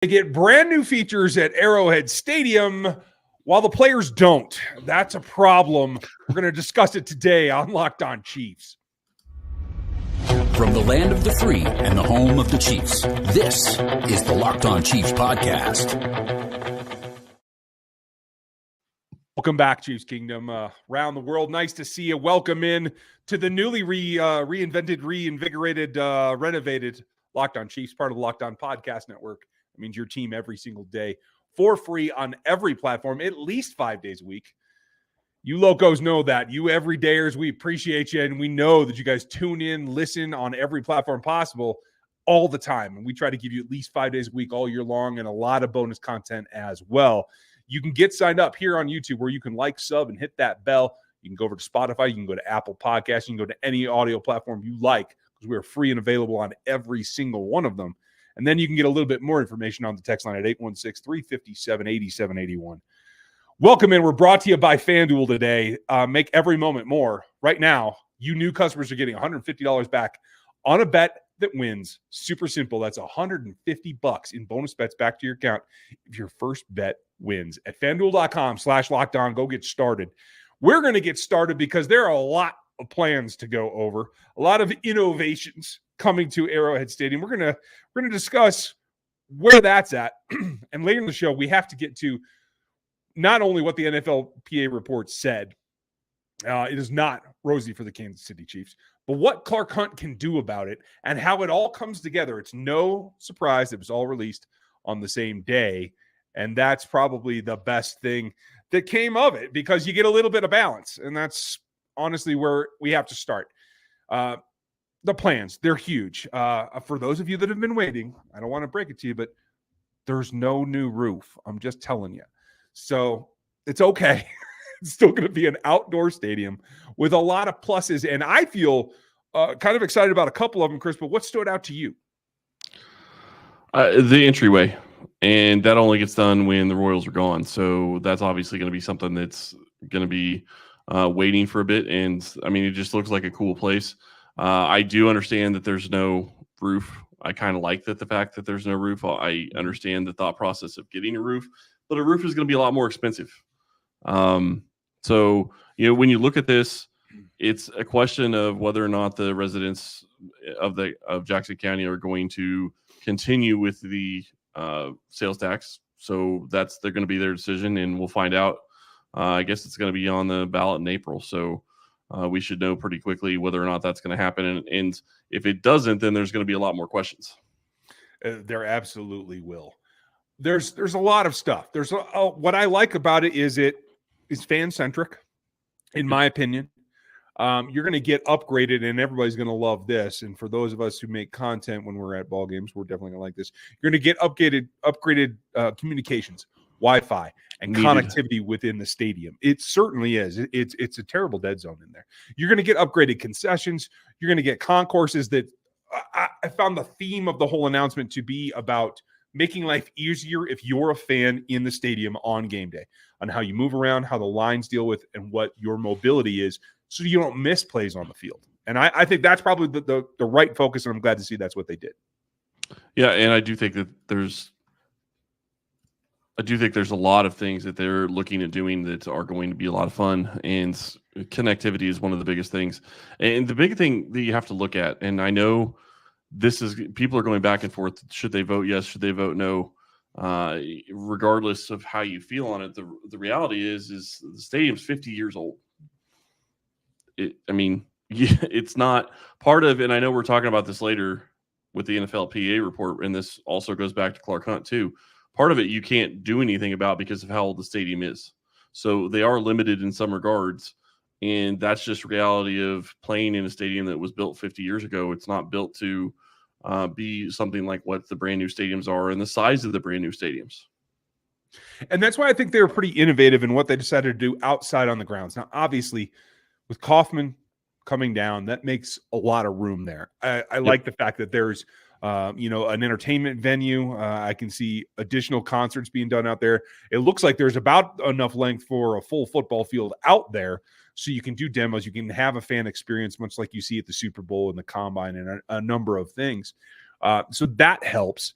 They get brand new features at Arrowhead Stadium while the players don't. That's a problem. We're going to discuss it today on Locked On Chiefs. From the land of the free and the home of the Chiefs, this is the Locked On Chiefs podcast. Welcome back, Chiefs Kingdom. Around the world, nice to see you. Welcome in to the newly reinvented, reinvigorated, renovated Locked On Chiefs, part of the Locked On Podcast Network. It means your team every single day for free on every platform, at least 5 days a week. You locos know that. You everydayers, we appreciate you, and we know that you guys tune in, listen on every platform possible all the time. And we try to give you at least 5 days a week all year long and a lot of bonus content as well. You can get signed up here on YouTube where you can like, sub, and hit that bell. You can go over to Spotify. You can go to Apple Podcasts. You can go to any audio platform you like because we are free and available on every single one of them. And then you can get a little bit more information on the text line at 816-357-8781. Welcome in. We're brought to you by FanDuel today. Make every moment more. Right now, you new customers are getting $150 back on a bet that wins. Super simple. That's $150 in bonus bets back to your account if your first bet wins. At FanDuel.com/lockedon, go get started. We're going to get started because there are a lot of plans to go over, a lot of innovations coming to Arrowhead Stadium. We're going to discuss where that's at. And later in the show, we have to get to not only what the NFLPA report said, it is not rosy for the Kansas City Chiefs, but what Clark Hunt can do about it and how it all comes together. It's no surprise it was all released on the same day, and that's probably the best thing that came of it because you get a little bit of balance, and that's honestly where we have to start. The plans, they're huge. For those of you that have been waiting, I don't want to break it to you, but there's no new roof. I'm just telling you. So it's okay. It's still going to be an outdoor stadium with a lot of pluses. And I feel kind of excited about a couple of them, Chris, but what stood out to you? The entryway. And that only gets done when the Royals are gone. So that's obviously going to be something that's going to be waiting for a bit. And, I mean, it just looks like a cool place. I do understand that there's no roof. I kind of like the fact that there's no roof. I understand the thought process of getting a roof, but a roof is going to be a lot more expensive. So, when you look at this, it's a question of whether or not the residents of Jackson County are going to continue with the sales tax. So they're going to be their decision, and we'll find out. I guess it's going to be on the ballot in April. So we should know pretty quickly whether or not that's going to happen. And if it doesn't, then there's going to be a lot more questions. There absolutely will. There's a lot of stuff. What I like about it is it is fan-centric, in my opinion. You're going to get upgraded, and everybody's going to love this. And for those of us who make content when we're at ball games, we're definitely going to like this. You're going to get upgraded communications, Wi-Fi, and connectivity within the stadium. It certainly is. It's a terrible dead zone in there. You're going to get upgraded concessions. You're going to get concourses that I found the theme of the whole announcement to be about making life easier if you're a fan in the stadium on game day, on how you move around, how the lines deal with, and what your mobility is, so you don't miss plays on the field. And I think that's probably the right focus, and I'm glad to see that's what they did. Yeah, and I do think that there's a lot of things that they're looking at doing that are going to be a lot of fun, and connectivity is one of the biggest things. And the big thing that you have to look at, and I know people are going back and forth, should they vote yes, should they vote no? Regardless of how you feel on it, the reality is the stadium's 50 years old. It's not part of, and I know we're talking about this later with the NFLPA report, and this also goes back to Clark Hunt too. Part of it you can't do anything about because of how old the stadium is. So they are limited in some regards, and that's just reality of playing in a stadium that was built 50 years ago. It's not built to be something like what the brand new stadiums are and the size of the brand new stadiums. And that's why I think they were pretty innovative in what they decided to do outside on the grounds. Now, obviously, with Kaufman coming down, that makes a lot of room there. I like the fact that there's, an entertainment venue. I can see additional concerts being done out there. It looks like there's about enough length for a full football field out there, so you can do demos. You can have a fan experience, much like you see at the Super Bowl and the Combine and a number of things. So that helps.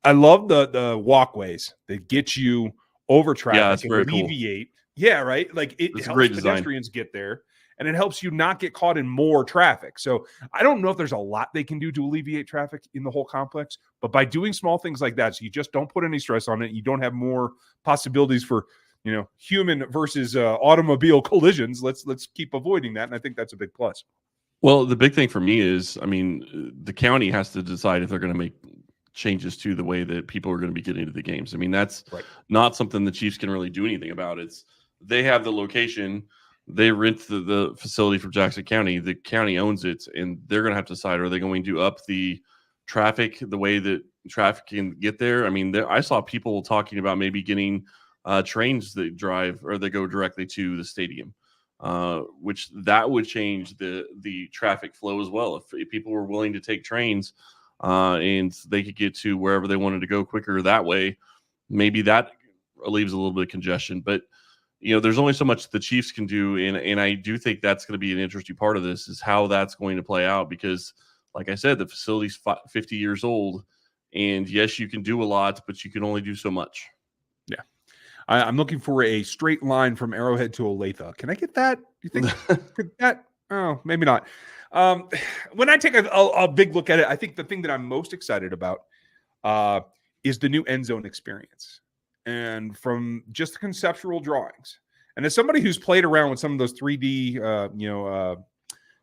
I love the walkways that get you over traffic Yeah, it's and very cool. alleviate. Yeah, right. Like it It's a helps great design. pedestrians get there, and it helps you not get caught in more traffic. So I don't know if there's a lot they can do to alleviate traffic in the whole complex, but by doing small things like that, so you just don't put any stress on it, you don't have more possibilities for human versus automobile collisions. Let's keep avoiding that, and I think that's a big plus. Well, the big thing for me is, I mean, the county has to decide if they're going to make changes to the way that people are going to be getting to the games. I mean, that's Right. not something the Chiefs can really do anything about. They have the location, they rent the facility from Jackson County. The county owns it, and they're going to have to decide, are they going to up the traffic, the way that traffic can get there? I mean, I saw people talking about maybe getting trains that drive or they go directly to the stadium. Which that would change the traffic flow as well. If people were willing to take trains and they could get to wherever they wanted to go quicker that way, maybe that relieves a little bit of congestion. But there's only so much the Chiefs can do, and I do think that's going to be an interesting part of this is how that's going to play out because, like I said, the facility's 50 years old, and yes, you can do a lot, but you can only do so much. Yeah. I'm looking for a straight line from Arrowhead to Olathe. Can I get that? You think could that? Oh, maybe not. When I take a big look at it, I think the thing that I'm most excited about is the new end zone experience. And from just the conceptual drawings, and as somebody who's played around with some of those 3D,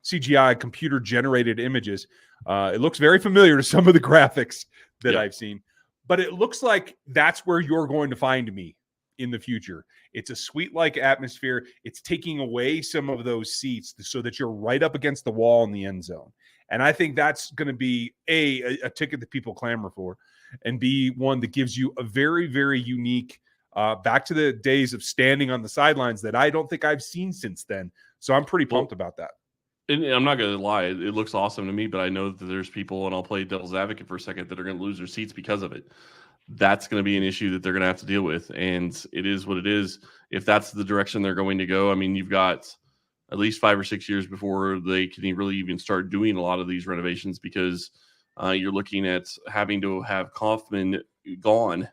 CGI computer generated images, it looks very familiar to some of the graphics that I've seen. But it looks like that's where you're going to find me in the future. It's a suite-like atmosphere. It's taking away some of those seats so that you're right up against the wall in the end zone. And I think that's going to be a ticket that people clamor for, and B, one that gives you a very, very unique back to the days of standing on the sidelines that I don't think I've seen since then. So I'm pretty pumped about that. And I'm not going to lie, it looks awesome to me, but I know that there's people, and I'll play devil's advocate for a second, that are going to lose their seats because of it. That's going to be an issue that they're going to have to deal with. And it is what it is. If that's the direction they're going to go, I mean, you've got at least 5 or 6 years before they can really even start doing a lot of these renovations because you're looking at having to have Kaufman gone.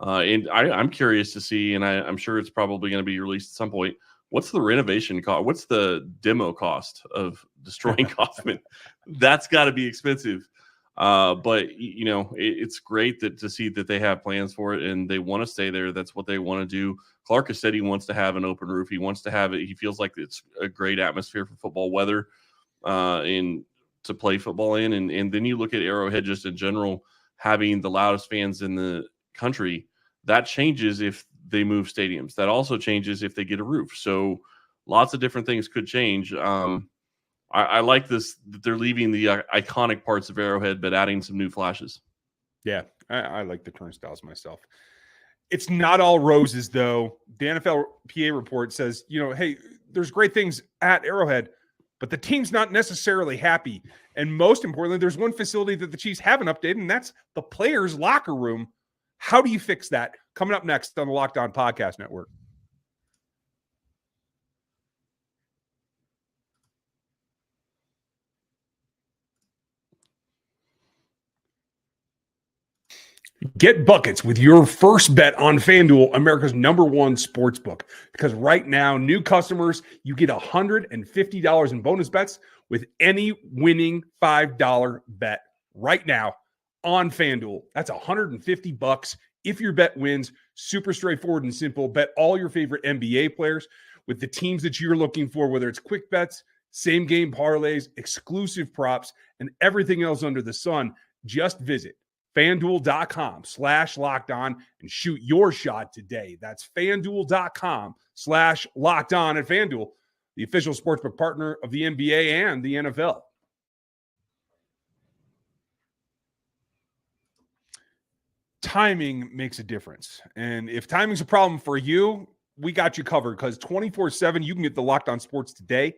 And I'm curious to see, and I'm sure it's probably going to be released at some point, what's the renovation cost? What's the demo cost of destroying Kaufman? That's got to be expensive. But it's great to see that they have plans for it and they want to stay there. That's what they want to do. Clark has said he wants to have an open roof. He wants to have it. He feels like it's a great atmosphere for football weather, and to play football in. And then you look at Arrowhead just in general, having the loudest fans in the country. That changes if they move stadiums. That also changes if they get a roof. So lots of different things could change. I like this, that they're leaving the iconic parts of Arrowhead, but adding some new flashes. Yeah, I like the turnstiles myself. It's not all roses, though. The NFLPA report says, hey, there's great things at Arrowhead, but the team's not necessarily happy. And most importantly, there's one facility that the Chiefs haven't updated, and that's the players' locker room. How do you fix that? Coming up next on the Locked On Podcast Network. Get buckets with your first bet on FanDuel, America's #1 sports book. Because right now, new customers, you get $150 in bonus bets with any winning $5 bet right now on FanDuel. That's $150 if your bet wins. Super straightforward and simple. Bet all your favorite NBA players with the teams that you're looking for, whether it's quick bets, same game parlays, exclusive props, and everything else under the sun. Just visit FanDuel.com/lockedon and shoot your shot today. That's FanDuel.com/lockedon at FanDuel, the official sportsbook partner of the NBA and the NFL. Timing makes a difference. And if timing's a problem for you, we got you covered because 24/7, you can get the Locked On Sports today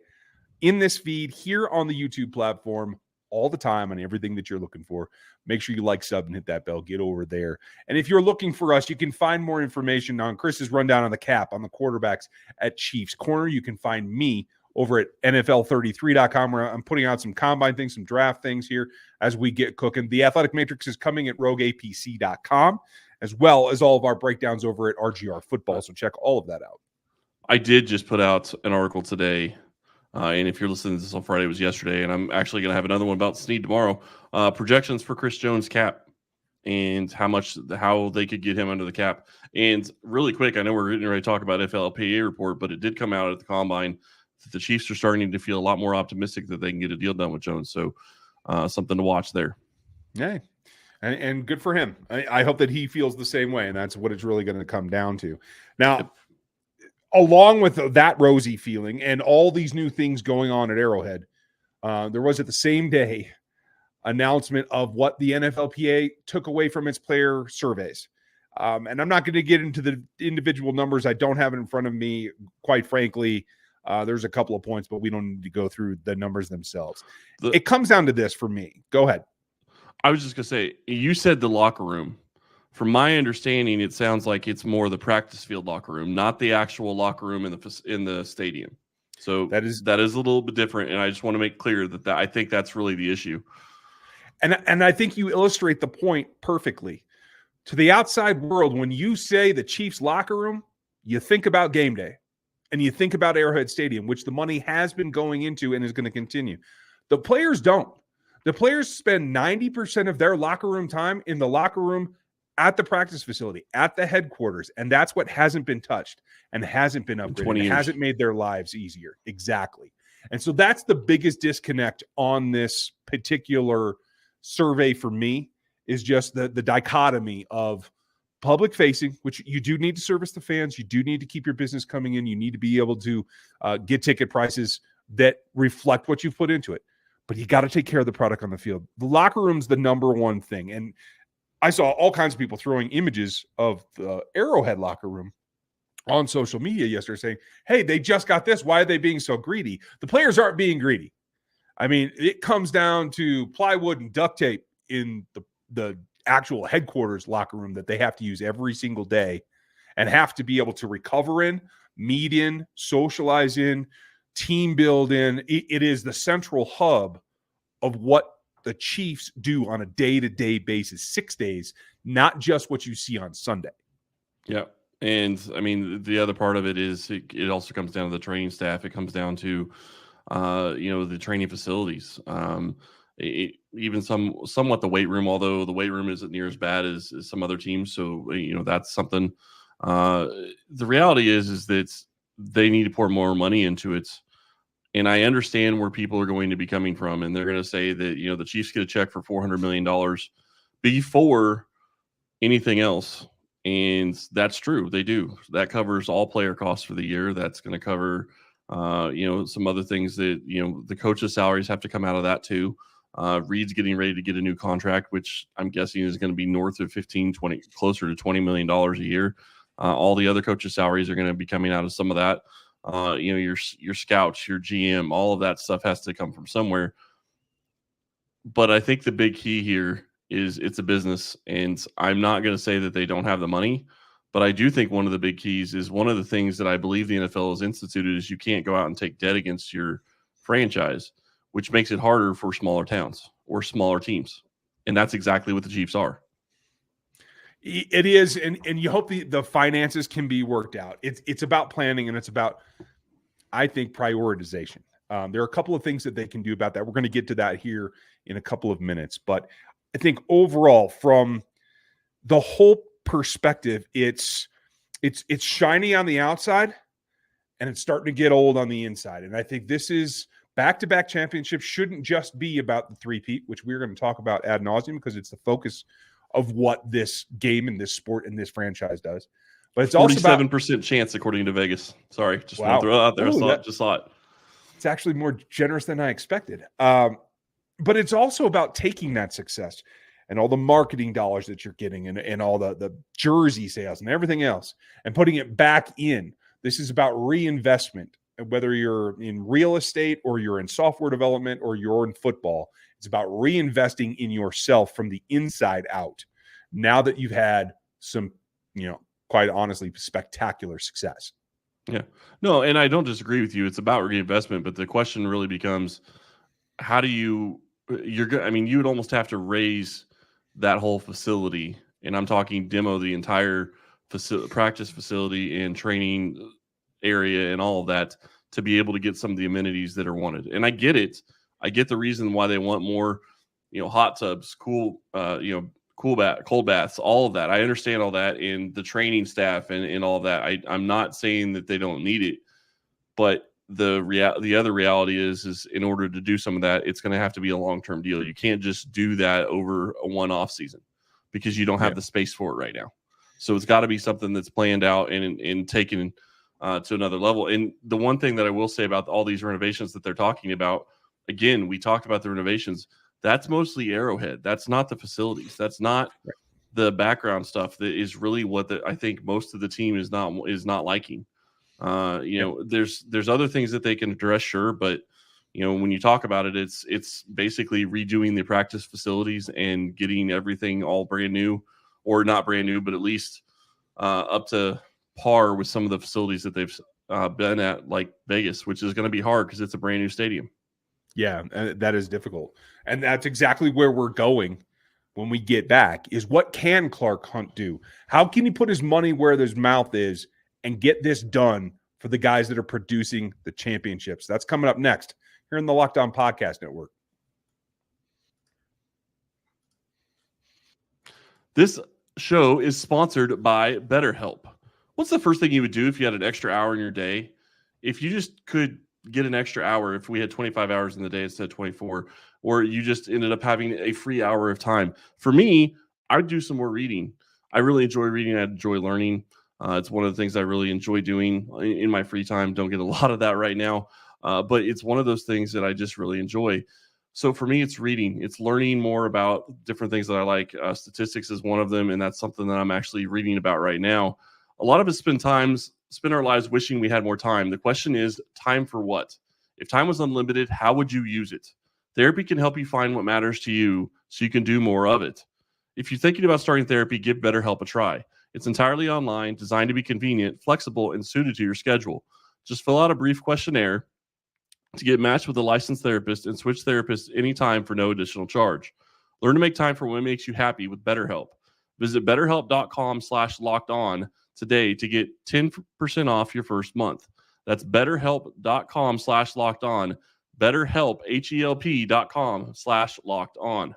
in this feed here on the YouTube platform all the time on everything that you're looking for. Make sure you like, sub, and hit that bell. Get over there. And if you're looking for us, you can find more information on Chris's rundown on the cap, on the quarterbacks at Chiefs Corner. You can find me over at NFL33.com, where I'm putting out some combine things, some draft things here as we get cooking. The Athletic Matrix is coming at rogueapc.com, as well as all of our breakdowns over at RGR Football. So check all of that out. I did just put out an article today. And if you're listening to this on Friday, it was yesterday. And I'm actually going to have another one about Snead tomorrow. Projections for Chris Jones' cap and how they could get him under the cap. And really quick, I know we're getting ready to talk about NFLPA report, but it did come out at the combine that the Chiefs are starting to feel a lot more optimistic that they can get a deal done with Jones. So something to watch there. Yeah. And good for him. I hope that he feels the same way. And that's what it's really going to come down to. Now, along with that rosy feeling and all these new things going on at Arrowhead, there was at the same day announcement of what the NFLPA took away from its player surveys. And I'm not going to get into the individual numbers. I don't have it in front of me, quite frankly. There's a couple of points, but we don't need to go through the numbers themselves. It comes down to this for me. Go ahead. I was just going to say, you said the locker room. From my understanding, it sounds like it's more the practice field locker room, not the actual locker room in the stadium. So that is a little bit different, and I just want to make clear that I think that's really the issue. And I think you illustrate the point perfectly. To the outside world, when you say the Chiefs locker room, you think about game day, and you think about Arrowhead Stadium, which the money has been going into and is going to continue. The players don't. The players spend 90% of their locker room time in the locker room at the practice facility, at the headquarters, and that's what hasn't been touched and hasn't been upgraded. It hasn't made their lives easier. Exactly. And so that's the biggest disconnect on this particular survey for me, is just the dichotomy of public facing, which you do need to service the fans. You do need to keep your business coming in. You need to be able to get ticket prices that reflect what you've put into it. But you got to take care of the product on the field. The locker room's the number one thing. And I saw all kinds of people throwing images of the Arrowhead locker room on social media yesterday saying, hey, they just got this. Why are they being so greedy? The players aren't being greedy. I mean, it comes down to plywood and duct tape in the actual headquarters locker room that they have to use every single day and have to be able to recover in, meet in, socialize in, team build in. It is the central hub of what the Chiefs do on a day-to-day basis, 6 days, not just what you see on Sunday. Yeah. And I mean, the other part of it is it also comes down to the training staff. It comes down to, the training facilities. Even somewhat the weight room, although the weight room isn't near as bad as some other teams. So, that's something. The reality is that they need to pour more money into it. And I understand where people are going to be coming from. And they're going to say that, the Chiefs get a check for $400 million before anything else. And that's true. They do. That covers all player costs for the year. That's going to cover, some other things that, the coaches' salaries have to come out of that too. Reed's getting ready to get a new contract, which I'm guessing is going to be north of 15, 20, closer to $20 million a year. All the other coaches' salaries are going to be coming out of some of that. Your scouts, your GM, all of that stuff has to come from somewhere. But I think the big key here is it's a business, and I'm not going to say that they don't have the money, but I do think one of the big keys is one of the things that I believe the NFL has instituted is you can't go out and take debt against your franchise, which makes it harder for smaller towns or smaller teams. And that's exactly what the Chiefs are. It is, and you hope the finances can be worked out. It's about planning, and it's about, I think, prioritization. There are a couple of things that they can do about that. We're going to get to that here in a couple of minutes. But I think overall, from the whole perspective, it's shiny on the outside, and it's starting to get old on the inside. And I think this is back-to-back championships shouldn't just be about the three-peat, which we're going to talk about ad nauseum because it's the focus of what this game and this sport and this franchise does. But it's also 47% chance according to Vegas. Sorry, just want to throw it out there. Just saw it. It's actually more generous than I expected. But it's also about taking that success and all the marketing dollars that you're getting and all the jersey sales and everything else and putting it back in. This is about reinvestment, whether you're in real estate or you're in software development or you're in football. It's about reinvesting in yourself from the inside out. Now that you've had some, quite honestly, spectacular success. Yeah. No, and I don't disagree with you. It's about reinvestment, but the question really becomes, how do you I mean, you would almost have to raise that whole facility, and I'm talking demo the entire practice facility and training area and all of that to be able to get some of the amenities that are wanted. And I get it. I get the reason why they want more, hot tubs, cold baths, all of that. I understand all that, and the training staff and all of that. I'm not saying that they don't need it, but the other reality is in order to do some of that, it's going to have to be a long-term deal. You can't just do that over a one-off season because you don't have the space for it right now. So it's got to be something that's planned out and taken to another level. And the one thing that I will say about all these renovations that they're talking about, again, we talked about the renovations. That's mostly Arrowhead. That's not the facilities. That's not the background stuff. That is really what I think most of the team is not liking. There's other things that they can address, sure, but when you talk about it, it's basically redoing the practice facilities and getting everything all brand new, or not brand new, but at least up to par with some of the facilities that they've been at, like Vegas, which is going to be hard because it's a brand new stadium. Yeah, that is difficult. And that's exactly where we're going when we get back, is what can Clark Hunt do? How can he put his money where his mouth is and get this done for the guys that are producing the championships? That's coming up next here in the Locked On Podcast Network. This show is sponsored by BetterHelp. What's the first thing you would do if you had an extra hour in your day? If you just could get an extra hour, if we had 25 hours in the day instead of 24, or you just ended up having a free hour of time. For me, I would do some more reading. I really enjoy reading. I enjoy learning. It's one of the things I really enjoy doing in my free time. Don't get a lot of that right now, but it's one of those things that I just really enjoy. So for me, it's reading. It's learning more about different things that I like. Statistics is one of them, and that's something that I'm actually reading about right now. A lot of us spend our lives wishing we had more time. The question is, time for what? If time was unlimited, how would you use it? Therapy can help you find what matters to you so you can do more of it. If you're thinking about starting therapy, give BetterHelp a try. It's entirely online, designed to be convenient, flexible, and suited to your schedule. Just fill out a brief questionnaire to get matched with a licensed therapist and switch therapists anytime for no additional charge. Learn to make time for what makes you happy with BetterHelp. Visit BetterHelp.com/lockedon today to get 10% off your first month. That's BetterHelp.com/lockedon. BetterHelp, HELP.com/lockedon.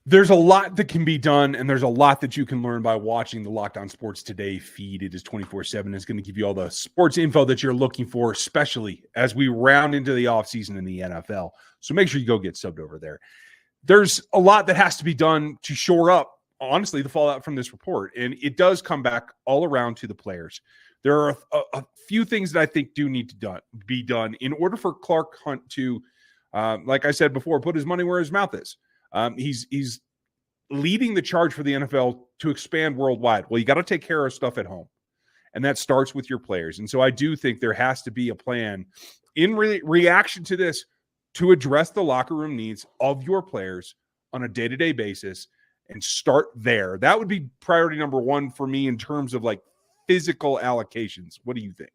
There's a lot that can be done, and there's a lot that you can learn by watching the Locked On Sports Today feed. It is 24/7. It's going to give you all the sports info that you're looking for, especially as we round into the offseason in the NFL. So make sure you go get subbed over there. There's a lot that has to be done to shore up, honestly, the fallout from this report. And it does come back all around to the players. There are a few things that I think do need to be done in order for Clark Hunt to, like I said before, put his money where his mouth is. He's leading the charge for the NFL to expand worldwide. Well, you got to take care of stuff at home, and that starts with your players. And so I do think there has to be a plan in reaction to this to address the locker room needs of your players on a day-to-day basis and start there. That would be priority number one for me in terms of like physical allocations. What do you think?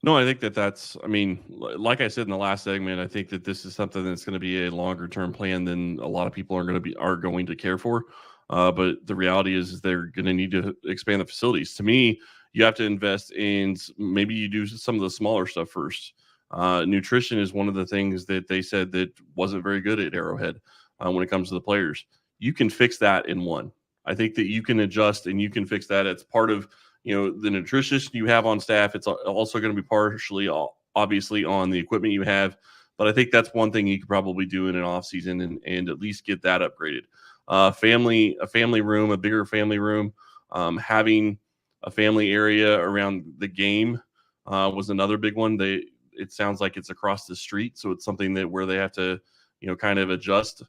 No, I think like I said in the last segment, I think that this is something that's going to be a longer term plan than a lot of people are going to care for. But the reality is they're going to need to expand the facilities. To me, you have to invest in, maybe you do some of the smaller stuff first. Nutrition is one of the things that they said that wasn't very good at Arrowhead when it comes to the players. You can fix that in one. I think that you can adjust and you can fix that. It's part of the nutritionist you have on staff. It's also going to be partially, obviously, on the equipment you have. But I think that's one thing you could probably do in an off season and at least get that upgraded. A family room, a bigger family room, having a family area around the game was another big one. It sounds like it's across the street, so it's something where they have to, kind of adjust.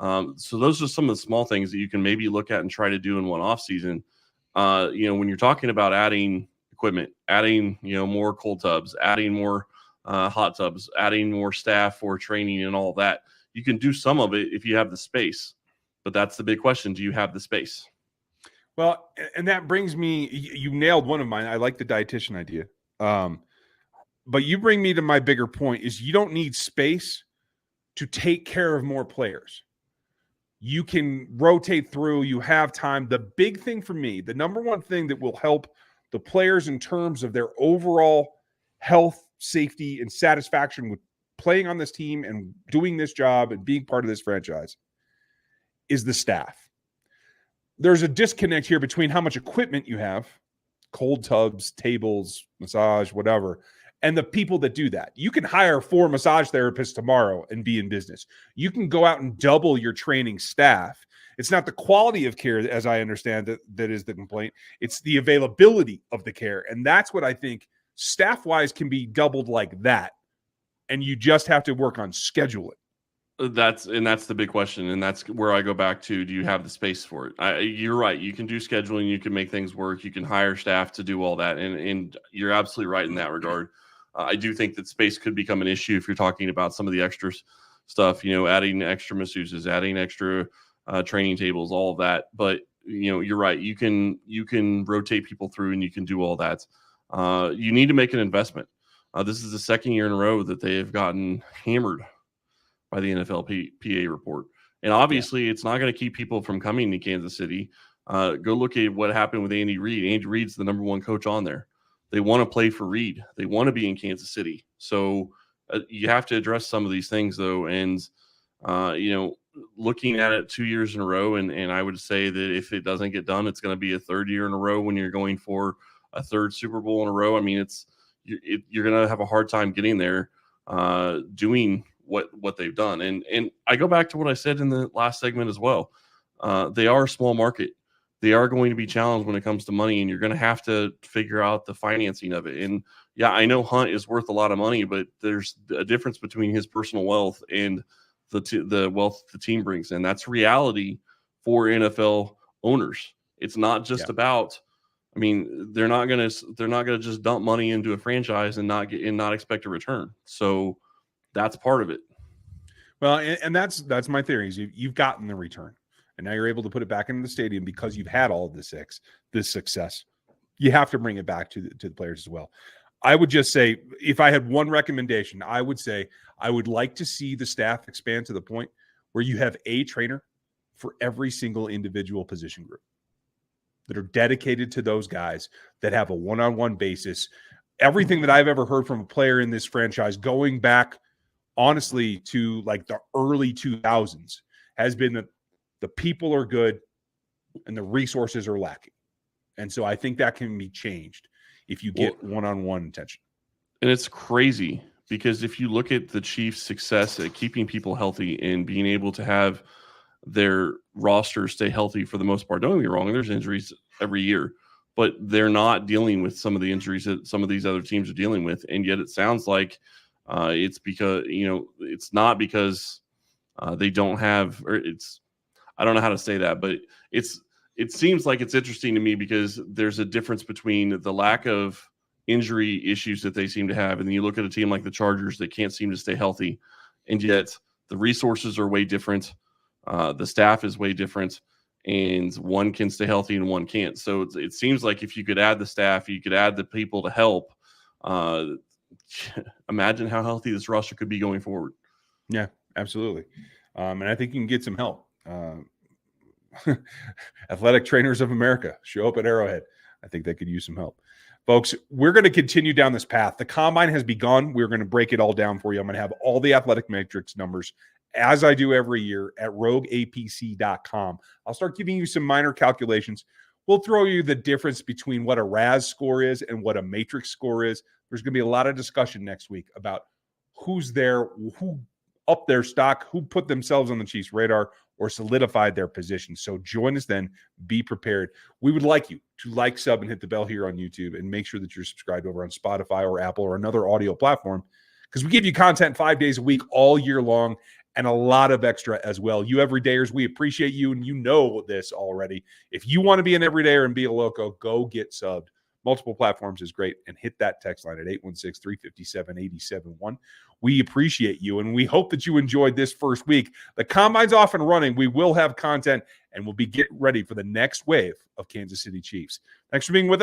So those are some of the small things that you can maybe look at and try to do in one off season. When you're talking about adding equipment, adding, more cold tubs, adding more hot tubs, adding more staff for training and all that, you can do some of it if you have the space. But that's the big question. Do you have the space? Well, and that brings me, you nailed one of mine. I like the dietitian idea. But you bring me to my bigger point is you don't need space to take care of more players. You can rotate through, you have time. The big thing for me, the number one thing that will help the players in terms of their overall health, safety, and satisfaction with playing on this team and doing this job and being part of this franchise is the staff. There's a disconnect here between how much equipment you have, cold tubs, tables, massage, whatever, and the people that do that. You can hire 4 massage therapists tomorrow and be in business. You can go out and double your training staff. It's not the quality of care, as I understand that is the complaint. It's the availability of the care. And that's what I think staff-wise can be doubled like that. And you just have to work on scheduling. That's the big question. And that's where I go back to, do you have the space for it? You're right. You can do scheduling. You can make things work. You can hire staff to do all that. And you're absolutely right in that regard. I do think that space could become an issue if you're talking about some of the extra stuff, adding extra masseuses, adding extra training tables, all of that. But, you're right. You can rotate people through and you can do all that. You need to make an investment. This is the second year in a row that they have gotten hammered by the NFLPA report. And obviously it's not going to keep people from coming to Kansas City. Go look at what happened with Andy Reid. Andy Reid's the number 1 coach on there. They want to play for Reid. They want to be in Kansas City. So you have to address some of these things, though. And, looking at it 2 years in a row, and I would say that if it doesn't get done, it's going to be a 3rd year in a row when you're going for a 3rd Super Bowl in a row. I mean, you're going to have a hard time getting there doing what they've done. And I go back to what I said in the last segment as well. They are a small market. They are going to be challenged when it comes to money, and you're going to have to figure out the financing of it. And yeah, I know Hunt is worth a lot of money, but there's a difference between his personal wealth and the wealth the team brings in. That's reality for NFL owners. It's not just about, I mean, they're not going to just dump money into a franchise and not expect a return. So that's part of it. Well, and that's my theory is you've gotten the return. And now you're able to put it back into the stadium because you've had all of this success. You have to bring it back to the players as well. I would just say, if I had one recommendation, I would say I would like to see the staff expand to the point where you have a trainer for every single individual position group that are dedicated to those guys that have a one-on-one basis. Everything that I've ever heard from a player in this franchise going back, honestly, to like the early 2000s has been that the people are good and the resources are lacking. And so I think that can be changed if you get one-on-one attention. And it's crazy because if you look at the Chiefs' success at keeping people healthy and being able to have their roster stay healthy for the most part, don't get me wrong, there's injuries every year, but they're not dealing with some of the injuries that some of these other teams are dealing with. And yet it sounds like it's because, it's not because they don't have, or I don't know how to say that, but it seems like it's interesting to me because there's a difference between the lack of injury issues that they seem to have. And then you look at a team like the Chargers that can't seem to stay healthy. And yet the resources are way different. The staff is way different, and one can stay healthy and one can't. So it seems like if you could add the staff, you could add the people to help. Imagine how healthy this roster could be going forward. Yeah, absolutely. And I think you can get some help. Athletic Trainers of America, show up at Arrowhead. I think they could use some help. Folks, we're going to continue down this path. The combine has begun. We're going to break it all down for you. I'm going to have all the athletic matrix numbers, as I do every year, at rogueapc.com. I'll start giving you some minor calculations. We'll throw you the difference between what a RAS score is and what a matrix score is. There's going to be a lot of discussion next week about who's there, who up their stock, who put themselves on the Chiefs' radar or solidified their position. So join us then. Be prepared. We would like you to like, sub, and hit the bell here on YouTube, and make sure that you're subscribed over on Spotify or Apple or another audio platform, because we give you content 5 days a week all year long, and a lot of extra as well. You everydayers, we appreciate you, and you know this already. If you want to be an everydayer and be a loco, go get subbed multiple platforms is great. And hit that text line at 816-357-87-1. We appreciate you, and we hope that you enjoyed this first week. The Combine's off and running. We will have content, and we'll be getting ready for the next wave of Kansas City Chiefs. Thanks for being with us.